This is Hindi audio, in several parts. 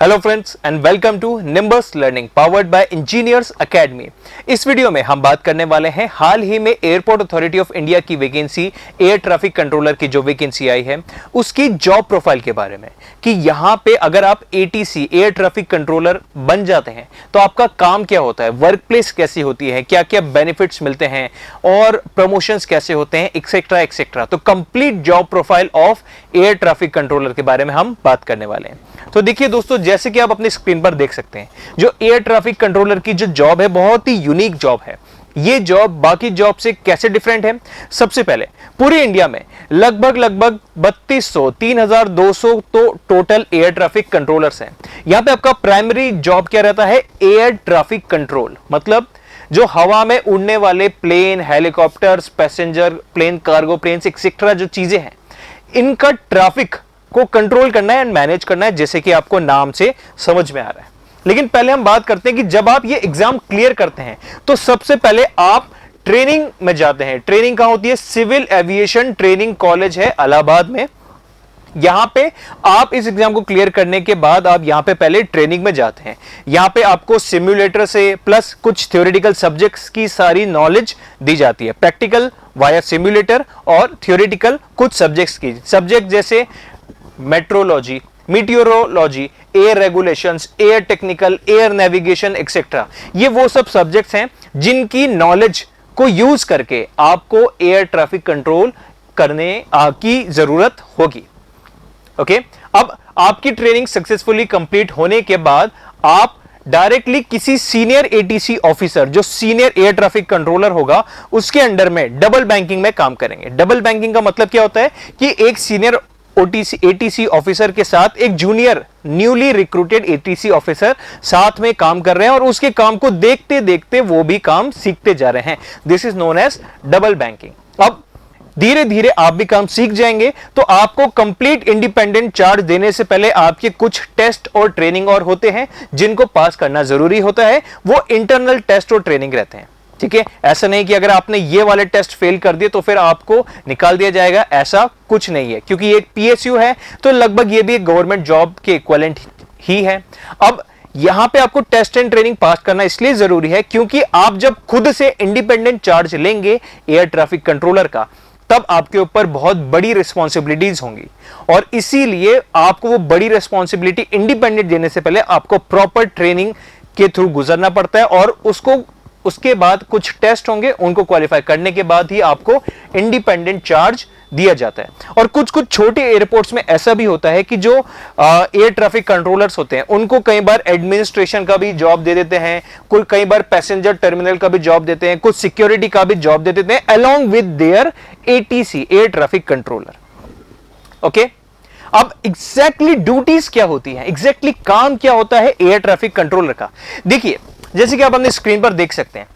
Hello friends and welcome to Nimbus Learning powered by Engineers Academy. इस वीडियो में हम बात करने वाले हैं हाल ही में एयरपोर्ट अथॉरिटी ऑफ इंडिया की वैकेंसी एयर ट्रैफिक कंट्रोलर की जो वैकेंसी आई है उसकी जॉब प्रोफाइल के बारे में कि यहां पे अगर आप एटीसी एयर ट्रैफिक कंट्रोलर बन जाते हैं तो आपका काम क्या होता है, वर्क प्लेस कैसी होती है, क्या क्या बेनिफिट्स मिलते हैं और प्रमोशंस कैसे होते हैं, एक्सेट्रा एक्सेट्रा। तो complete job profile of air traffic controller के बारे में हम बात करने वाले हैं। तो देखिए दोस्तों, जैसे कि आप अपनी स्क्रीन पर देख सकते हैं, जो एयर ट्रैफिक कंट्रोलर की जो जॉब है बहुत ही यूनिक जॉब है। ये जॉब बाकी जॉब से कैसे डिफरेंट है? सबसे पहले पूरे इंडिया में लगभग 3200 3200 तो टोटल एयर ट्रैफिक कंट्रोलर्स हैं। यहां पे आपका प्राइमरी जॉब क्या रहता है? एयर ट्रैफिक कंट्रोल, मतलब जो हवा में उड़ने वाले plane, helicopters, passenger plane, cargo planes etcetera जो चीजें हैं, इनका ट्रैफिक को कंट्रोल करना है एंड मैनेज करना है, जैसे कि आपको नाम से समझ में आ रहा है। लेकिन पहले हम बात करते हैं कि जब आप ये एग्जाम क्लियर करते हैं तो सबसे पहले आप ट्रेनिंग में जाते हैं। ट्रेनिंग कहां होती है? सिविल एविएशन ट्रेनिंग कॉलेज है इलाहाबाद में। यहां पे आप इस एग्जाम को क्लियर करने के बाद आप यहां पे पहले ट्रेनिंग में जाते हैं। यहां पे आपको सिम्युलेटर से प्लस कुछ थ्योरेटिकल सब्जेक्ट्स की सारी नॉलेज दी जाती है, प्रैक्टिकल वाया सिम्युलेटर और थ्योरेटिकल कुछ सब्जेक्ट्स की। सब्जेक्ट जैसे metrology, meteorology, air regulations, air technical, air navigation etcetera, ये वो सब सब्जेक्ट्स हैं जिनकी नॉलेज को यूज करके आपको एयर ट्रैफिक कंट्रोल करने की जरूरत होगी। ओके, अब आपकी ट्रेनिंग सक्सेसफुली कंप्लीट होने के बाद आप डायरेक्टली किसी सीनियर एटीसी ऑफिसर, जो सीनियर एयर ट्रैफिक कंट्रोलर होगा, उसके अंडर में डबल बैंकिंग में काम करेंगे। डबल बैंकिंग का मतलब क्या होता है कि एक सीनियर एटीसी ऑफिसर के साथ एक junior newly recruited ATC officer साथ में काम कर रहे हैं और उसके काम को देखते देखते वो भी काम सीखते जा रहे हैं। This is known as double banking. अब धीरे धीरे आप भी काम सीख जाएंगे तो आपको कंप्लीट इंडिपेंडेंट चार्ज देने से पहले आपके कुछ टेस्ट और ट्रेनिंग और होते हैं जिनको पास करना जरूरी होता है। वो इंटरनल टेस्ट और ट्रेनिंग रहते हैं, ठीक है। ऐसा नहीं कि अगर आपने ये वाले टेस्ट फेल कर दिए तो फिर आपको निकाल दिया जाएगा, ऐसा कुछ नहीं है, क्योंकि ये एक पीएसयू है तो लगभग ये भी एक गवर्नमेंट जॉब के इक्विवेलेंट ही है। अब यहां पे आपको टेस्ट एंड ट्रेनिंग पास करना इसलिए जरूरी है क्योंकि आप जब खुद से इंडिपेंडेंट चार्ज लेंगे एयर ट्रैफिक कंट्रोलर का, तब आपके ऊपर बहुत बड़ी रिस्पॉन्सिबिलिटीज होंगी और इसीलिए आपको वो बड़ी रिस्पॉन्सिबिलिटी इंडिपेंडेंट देने से पहले आपको प्रॉपर ट्रेनिंग के थ्रू गुजरना पड़ता है और उसके बाद कुछ टेस्ट होंगे, उनको क्वालिफाई करने के बाद ही आपको इंडिपेंडेंट चार्ज दिया जाता है। और कुछ छोटे एयरपोर्ट्स में ऐसा भी होता है कि जो एयर ट्रैफिक कंट्रोलर्स होते हैं उनको कई बार एडमिनिस्ट्रेशन का भी जॉब दे देते हैं, कई बार पैसेंजर टर्मिनल का भी जॉब देते हैं, कुछ सिक्योरिटी का भी जॉब दे देते हैं along with their ATC air traffic controller. Okay, अब एग्जैक्टली ड्यूटीज क्या होती हैं, एग्जैक्टली काम क्या होता है एयर ट्रैफिक कंट्रोलर का? देखिए, जैसे कि आप अपनी स्क्रीन पर देख सकते हैं,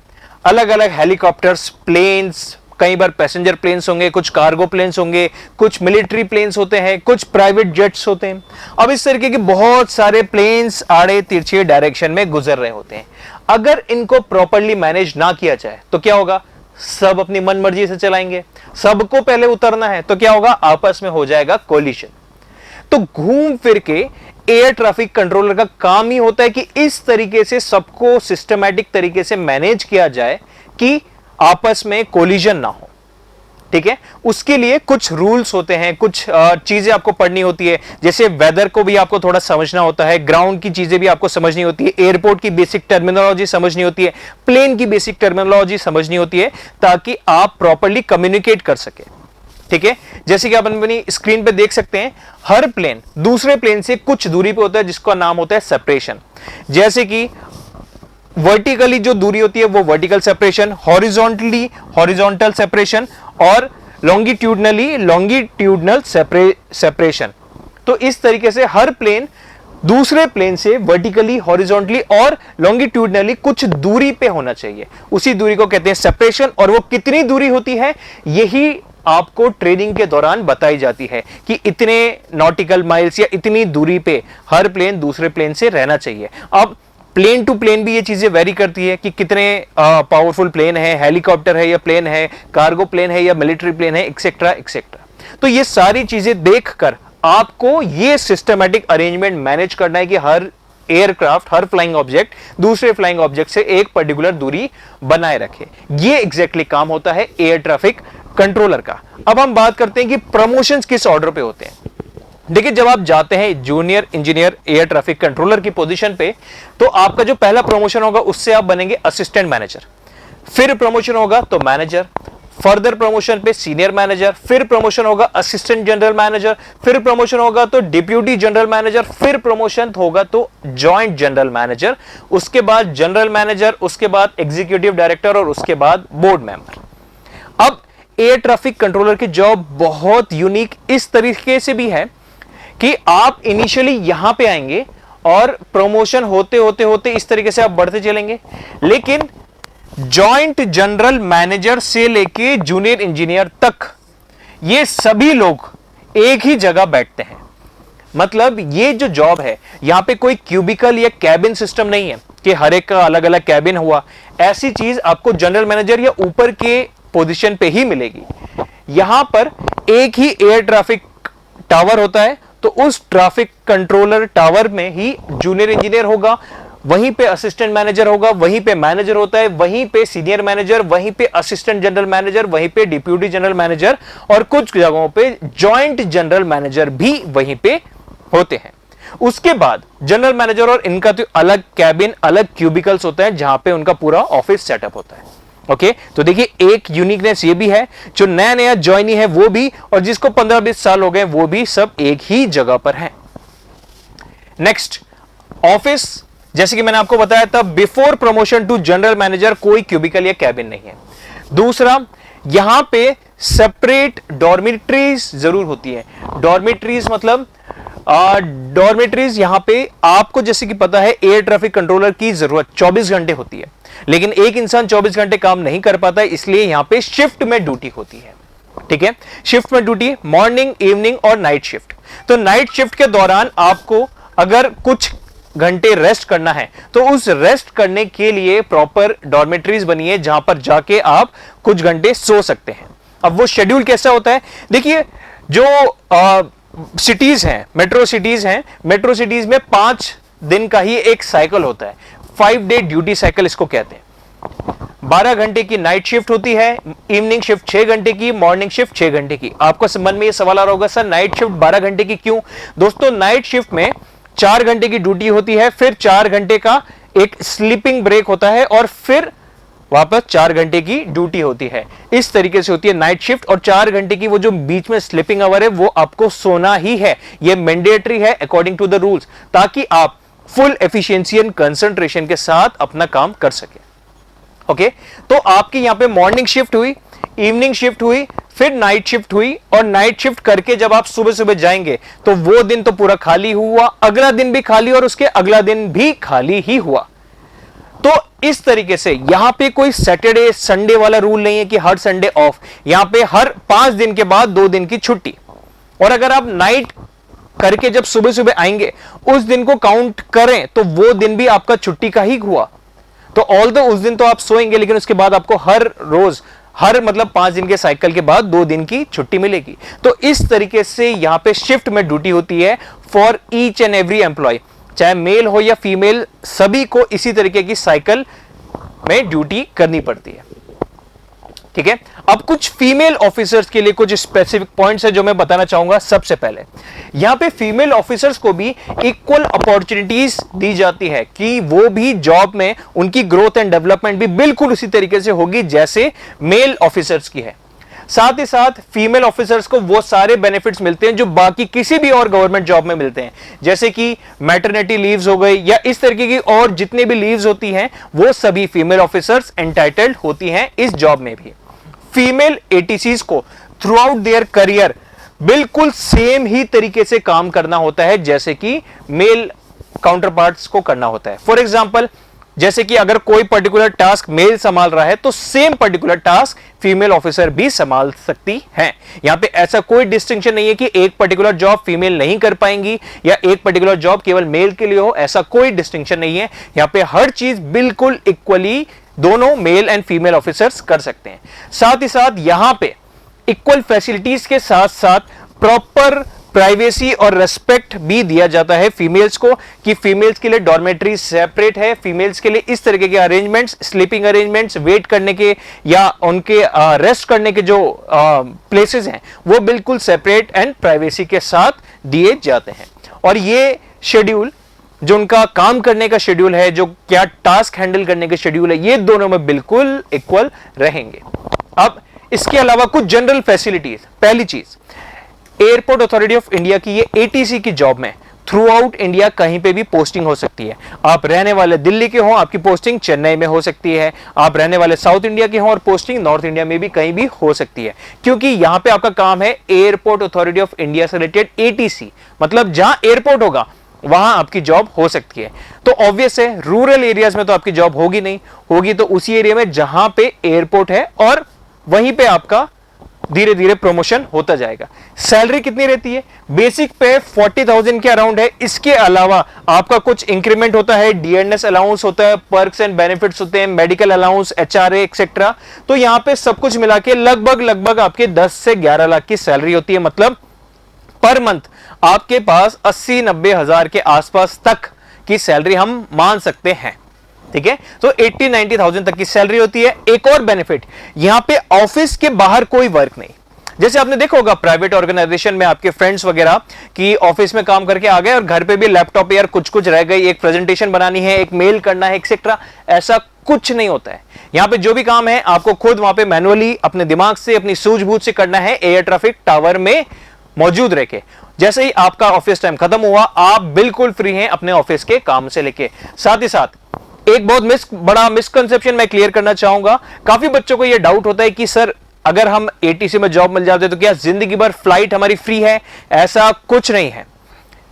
अलग अलग हेलीकॉप्टर्स, प्लेन्स, कई बार पैसेंजर प्लेन्स होंगे, कुछ कार्गो प्लेन्स होंगे, कुछ मिलिट्री प्लेन्स होते हैं, कुछ प्राइवेट जेट्स होते हैं। अब इस तरीके के बहुत सारे प्लेन्स आड़े तिरछे डायरेक्शन में गुजर रहे होते हैं। अगर इनको प्रॉपरली मैनेज ना किया जाए तो क्या होगा? सब अपनी मन मर्जी से चलाएंगे, सबको पहले उतरना है तो क्या होगा? आपस में हो जाएगा कोलिशन। तो घूम फिर के एयर ट्रैफिक कंट्रोलर का काम ही होता है कि इस तरीके से सबको सिस्टमैटिक तरीके से मैनेज किया जाए कि आपस में कोलिजन ना हो, ठीक है। उसके लिए कुछ रूल्स होते हैं, कुछ चीजें आपको पढ़नी होती है, जैसे वेदर को भी आपको थोड़ा समझना होता है, ग्राउंड की चीजें भी आपको समझनी होती है, एयरपोर्ट की बेसिक टर्मिनोलॉजी समझनी होती है, प्लेन की बेसिक टर्मिनोलॉजी समझनी होती है, ताकि आप प्रॉपरली कम्युनिकेट कर सके, ठीक है। जैसे कि आप अपनी स्क्रीन पे देख सकते हैं, हर प्लेन दूसरे प्लेन से कुछ दूरी पे होता है जिसका नाम होता है सेपरेशन। जैसे कि वर्टिकली जो दूरी होती है वो vertical separation, horizontally horizontal separation और लॉन्गिट्यूडनल सेपरेशन। तो इस तरीके से हर प्लेन दूसरे प्लेन से वर्टिकली, हॉरिजॉन्टली और लॉन्गिट्यूडनली कुछ दूरी पे होना चाहिए, उसी दूरी को कहते हैं सेपरेशन। और वो कितनी दूरी होती है यही आपको ट्रेनिंग के दौरान बताई जाती है कि इतने नॉटिकल माइल्स या इतनी दूरी पे हर प्लेन दूसरे प्लेन से रहना चाहिए। अब प्लेन टू प्लेन भी ये चीजें वेरी करती है कि कितने पावरफुल प्लेन है, हेलीकॉप्टर है या प्लेन है, कार्गो प्लेन है या मिलिट्री प्लेन है, एक्सेट्रा एक्सेट्रा। तो ये सारी चीजें देखकर आपको ये सिस्टमैटिक अरेंजमेंट मैनेज करना है कि हर एयरक्राफ्ट, हर फ्लाइंग ऑब्जेक्ट दूसरे फ्लाइंग ऑब्जेक्ट से एक पर्टिकुलर दूरी बनाए रखे। ये एग्जैक्टली काम होता है एयर ट्रैफिक कंट्रोलर का। अब हम बात करते हैं कि प्रमोशंस किस ऑर्डर पे होते हैं। देखिए, जब आप जाते हैं junior engineer air traffic controller की पोजीशन पे, तो आपका जो पहला प्रमोशन होगा उससे आप बनेंगे असिस्टेंट मैनेजर, फिर प्रमोशन होगा तो मैनेजर, फर्दर प्रमोशन पे सीनियर मैनेजर, फिर प्रमोशन होगा असिस्टेंट जनरल मैनेजर, फिर प्रमोशन होगा तो डिप्यूटी जनरल मैनेजर, फिर प्रमोशन होगा तो जॉइंट जनरल मैनेजर, उसके बाद जनरल मैनेजर, उसके बाद एग्जीक्यूटिव डायरेक्टर और उसके बाद बोर्ड मेंबर। अब एयर ट्रैफिक कंट्रोलर की जॉब बहुत यूनिक इस तरीके से भी है कि आप इनिशियली यहां पे आएंगे और प्रमोशन होते होते होते इस तरीके से आप बढ़ते चलेंगे, लेकिन जॉइंट जनरल मैनेजर से लेके जूनियर इंजीनियर तक ये सभी लोग एक ही जगह बैठते हैं। मतलब ये जो जॉब है, यहां पे कोई क्यूबिकल या कैबिन सिस्टम नहीं है कि हर एक का अलग अलग कैबिन हुआ। ऐसी चीज आपको जनरल मैनेजर या ऊपर के पोजीशन पे ही मिलेगी। यहां पर एक ही एयर ट्रैफिक टावर होता है, तो उस ट्रैफिक कंट्रोलर टावर में ही जूनियर इंजीनियर होगा, वहीं पे असिस्टेंट मैनेजर होगा, वहीं पे मैनेजर होता है, वहीं पे सीनियर मैनेजर, वहीं पे असिस्टेंट जनरल मैनेजर, वहीं पे डिप्यूटी जनरल मैनेजर और कुछ जगहों पे जॉइंट जनरल मैनेजर भी वहीं पे होते हैं। उसके बाद जनरल मैनेजर और इनका तो अलग कैबिन, अलग क्यूबिकल्स होता है जहां पे उनका पूरा ऑफिस सेटअप होता है। ओके, तो देखिए एक यूनिकनेस ये भी है, जो नया नया ज्वाइनी है वो भी, और जिसको 15-20 साल हो गए वो भी सब एक ही जगह पर है। नेक्स्ट, ऑफिस, जैसे कि मैंने आपको बताया था, before promotion to general manager कोई क्यूबिकल या कैबिन नहीं है। दूसरा, यहां पे सेपरेट डॉर्मिटरीज जरूर होती है। डॉर्मिटरीज मतलब डॉर्मिटरीज यहां पे आपको जैसे कि पता है एयर ट्रैफिक कंट्रोलर की जरूरत 24 घंटे होती है, लेकिन एक इंसान 24 घंटे काम नहीं कर पाता, इसलिए यहां पे शिफ्ट में ड्यूटी होती है। ठीक है, शिफ्ट में ड्यूटी मॉर्निंग, इवनिंग और नाइट शिफ्ट। तो नाइट शिफ्ट के दौरान आपको अगर कुछ घंटे रेस्ट करना है तो उस रेस्ट करने के लिए प्रॉपर डॉर्मेटरीज बनी है जहां पर जाके आप कुछ घंटे सो सकते हैं। अब वो शेड्यूल कैसा होता है, देखिए जो सिटीज हैं, मेट्रो सिटीज में 5 दिन का ही एक साइकिल होता है, 5 डे ड्यूटी साइकिल इसको कहते हैं। 12 घंटे की नाइट शिफ्ट होती है, इवनिंग शिफ्ट 6 घंटे की, मॉर्निंग शिफ्ट 6 घंटे की। आपको मन में ये सवाल आ रहा होगा, सर नाइट शिफ्ट 12 घंटे की क्यों? दोस्तों, नाइट शिफ्ट में 4 घंटे की ड्यूटी होती है, फिर 4 घंटे का एक स्लीपिंग ब्रेक होता है और फिर वापस 4 घंटे की ड्यूटी होती है। इस तरीके से होती है नाइट शिफ्ट, और 4 घंटे की वो जो बीच में स्लीपिंग आवर है वो आपको सोना ही है, ये मैंडेटरी है अकॉर्डिंग टू द रूल्स, ताकि आप फुल एफिशिएंसी एंड कंसंट्रेशन के साथ अपना काम कर सके। ओके, तो आपकी यहां पे मॉर्निंग शिफ्ट हुई, इवनिंग शिफ्ट हुई, फिर नाइट शिफ्ट हुई, और नाइट शिफ्ट करके जब आप सुबह सुबह जाएंगे तो वो दिन तो पूरा खाली हुआ, अगला दिन भी खाली और उसके अगला दिन भी खाली ही हुआ। तो इस तरीके से यहां पे कोई सैटरडे संडे वाला रूल नहीं है कि हर संडे ऑफ, यहां पे हर 5 दिन के बाद 2 दिन की छुट्टी। और अगर आप नाइट करके जब सुबह सुबह आएंगे उस दिन को काउंट करें तो वो दिन भी आपका छुट्टी का ही हुआ। तो ऑल्दो उस दिन तो आप सोएंगे, लेकिन उसके बाद आपको हर रोज मतलब 5 दिन के साइकिल के बाद 2 दिन की छुट्टी मिलेगी। तो इस तरीके से यहां पे शिफ्ट में ड्यूटी होती है for each and every employee, चाहे मेल हो या फीमेल, सभी को इसी तरीके की साइकिल में ड्यूटी करनी पड़ती है। ठीक है, अब कुछ फीमेल ऑफिसर्स के लिए कुछ स्पेसिफिक पॉइंट्स है जो मैं बताना चाहूंगा। सबसे पहले यहां पे फीमेल ऑफिसर्स को भी इक्वल अपॉर्चुनिटीज दी जाती है कि वो भी जॉब में उनकी ग्रोथ एंड डेवलपमेंट भी बिल्कुल उसी तरीके से होगी जैसे मेल ऑफिसर्स की है। साथ ही साथ फीमेल ऑफिसर्स को वो सारे बेनिफिट्स मिलते हैं जो बाकी किसी भी और गवर्नमेंट जॉब में मिलते हैं, जैसे कि मैटरनिटी लीव्स हो गई या इस तरीके की और जितने भी लीव्स होती हैं वो सभी फीमेल ऑफिसर्स एंटाइटल्ड होती हैं इस जॉब में भी। फीमेल एटीसीज को थ्रू आउट देयर करियर बिल्कुल सेम ही तरीके से काम करना होता है जैसे कि मेल काउंटर पार्ट्स को करना होता है। फॉर एग्जाम्पल, जैसे कि अगर कोई पर्टिकुलर टास्क मेल संभाल रहा है तो same particular task female officer भी संभाल सकती हैं। यहां पे ऐसा कोई डिस्टिंक्शन नहीं है कि एक पर्टिकुलर जॉब फीमेल नहीं कर पाएंगी या एक पर्टिकुलर जॉब केवल मेल के लिए हो, ऐसा कोई डिस्टिंक्शन नहीं है। यहां पे हर चीज बिल्कुल इक्वली दोनों मेल एंड फीमेल ऑफिसर्स कर सकते हैं। साथ ही साथ यहां पे इक्वल फैसिलिटीज के साथ साथ प्रॉपर प्राइवेसी और रेस्पेक्ट भी दिया जाता है फीमेल्स को, कि फीमेल्स के लिए डॉर्मेटरी सेपरेट है, फीमेल्स के लिए इस तरीके के अरेंजमेंट्स, स्लीपिंग अरेंजमेंट्स, वेट करने के या उनके रेस्ट करने के जो प्लेसेस हैं वो बिल्कुल सेपरेट एंड प्राइवेसी के साथ दिए जाते हैं। और ये शेड्यूल जो उनका काम करने का शेड्यूल है, जो क्या टास्क हैंडल करने के शेड्यूल है, ये दोनों में बिल्कुल इक्वल रहेंगे। अब इसके अलावा कुछ जनरल फैसिलिटीज। पहली चीज, एयरपोर्ट अथॉरिटी ऑफ इंडिया की ये एटीसी की जॉब में थ्रू आउट इंडिया कहीं पे भी पोस्टिंग हो सकती है। आप रहने वाले दिल्ली के हो, आपकी पोस्टिंग चेन्नई में हो सकती है। आप रहने वाले साउथ इंडिया के हो और पोस्टिंग नॉर्थ इंडिया में भी कहीं भी हो सकती है, क्योंकि यहां पे आपका काम है एयरपोर्ट अथॉरिटी ऑफ इंडिया से रिलेटेड एटीसी, मतलब जहां एयरपोर्ट होगा वहां आपकी जॉब हो सकती है। तो ऑब्वियस है रूरल एरियाज में तो आपकी जॉब होगी नहीं, होगी तो उसी एरिया में जहां पे एयरपोर्ट है और वहीं पे आपका धीरे धीरे प्रमोशन होता जाएगा। सैलरी कितनी रहती है? बेसिक पे 40,000 के अराउंड है। इसके अलावा आपका कुछ इंक्रीमेंट होता है, डीएनएस अलाउंस होता है, पर्क्स एंड बेनिफिट्स होते हैं, मेडिकल अलाउंस, एचआरए एक्सेट्रा। तो यहां पे सब कुछ मिला के लगभग आपके 10 से 11 लाख की सैलरी होती है। मतलब पर मंथ आपके पास 80-90 हजार के आसपास तक की सैलरी हम मान सकते हैं। ठीक है, तो 80-90,000 तक की सैलरी होती है। एक और बेनिफिट, यहां पे ऑफिस के बाहर कोई वर्क नहीं। जैसे आपने देखा होगा प्राइवेट ऑर्गेनाइजेशन में आपके फ्रेंड्स वगैरह की ऑफिस में काम करके आ गए और घर पे भी लैपटॉप यार कुछ रह गई, एक प्रेजेंटेशन बनानी है, एक मेल करना है एक्सेट्रा, ऐसा कुछ नहीं होता है। यहां पे जो भी काम है आपको खुद वहां पे मैनुअली अपने दिमाग से, अपनी सूझबूझ से करना है, एयर ट्रैफिक टावर में मौजूद रह के। जैसे ही आपका ऑफिस टाइम खत्म हुआ, आप बिल्कुल फ्री हैं अपने ऑफिस के काम से लेके। साथ ही साथ एक बहुत बड़ा मिसकंसेप्शन मैं क्लियर करना चाहूंगा। काफी बच्चों को यह डाउट होता है कि सर अगर हम एटीसी में जॉब मिल जाते तो क्या जिंदगी भर फ्लाइट हमारी फ्री है? ऐसा कुछ नहीं है।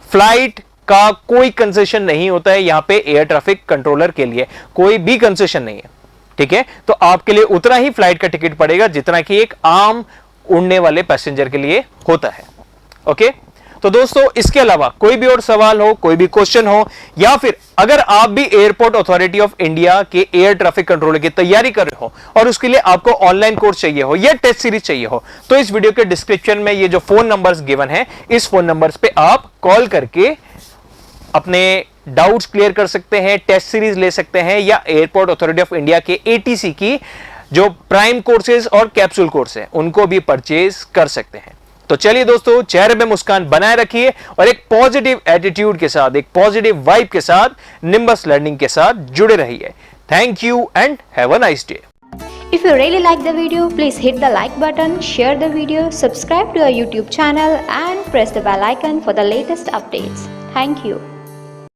फ्लाइट का कोई कंसेशन नहीं होता है यहां पे एयर ट्रैफिक कंट्रोलर के लिए, कोई भी कंसेशन नहीं है। ठीक है, तो आपके लिए उतना ही फ्लाइट का टिकट पड़ेगा जितना कि एक आम उड़ने वाले पैसेंजर के लिए होता है। ओके, तो दोस्तों इसके अलावा कोई भी और सवाल हो, कोई भी क्वेश्चन हो, या फिर अगर आप भी एयरपोर्ट अथॉरिटी ऑफ इंडिया के एयर ट्रैफिक कंट्रोलर की तैयारी कर रहे हो और उसके लिए आपको ऑनलाइन कोर्स चाहिए हो या टेस्ट सीरीज चाहिए हो, तो इस वीडियो के डिस्क्रिप्शन में ये जो फोन नंबर्स गिवन है, इस फोन नंबर्स पे आप कॉल करके अपने डाउट्स क्लियर कर सकते हैं, टेस्ट सीरीज ले सकते हैं, या एयरपोर्ट अथॉरिटी ऑफ इंडिया के एटीसी की जो प्राइम कोर्सेज और कैप्सूल कोर्स है उनको भी परचेज कर सकते हैं। तो चलिए दोस्तों, चेहरे पे मुस्कान बनाए रखिए और एक पॉजिटिव एटीट्यूड के साथ, एक पॉजिटिव वाइब के साथ निम्बस लर्निंग के साथ जुड़े रहिए। Thank you and have a nice day. If you really like the video, please hit the like button, share the video, subscribe to our YouTube channel and press the bell icon for the latest updates. Thank you.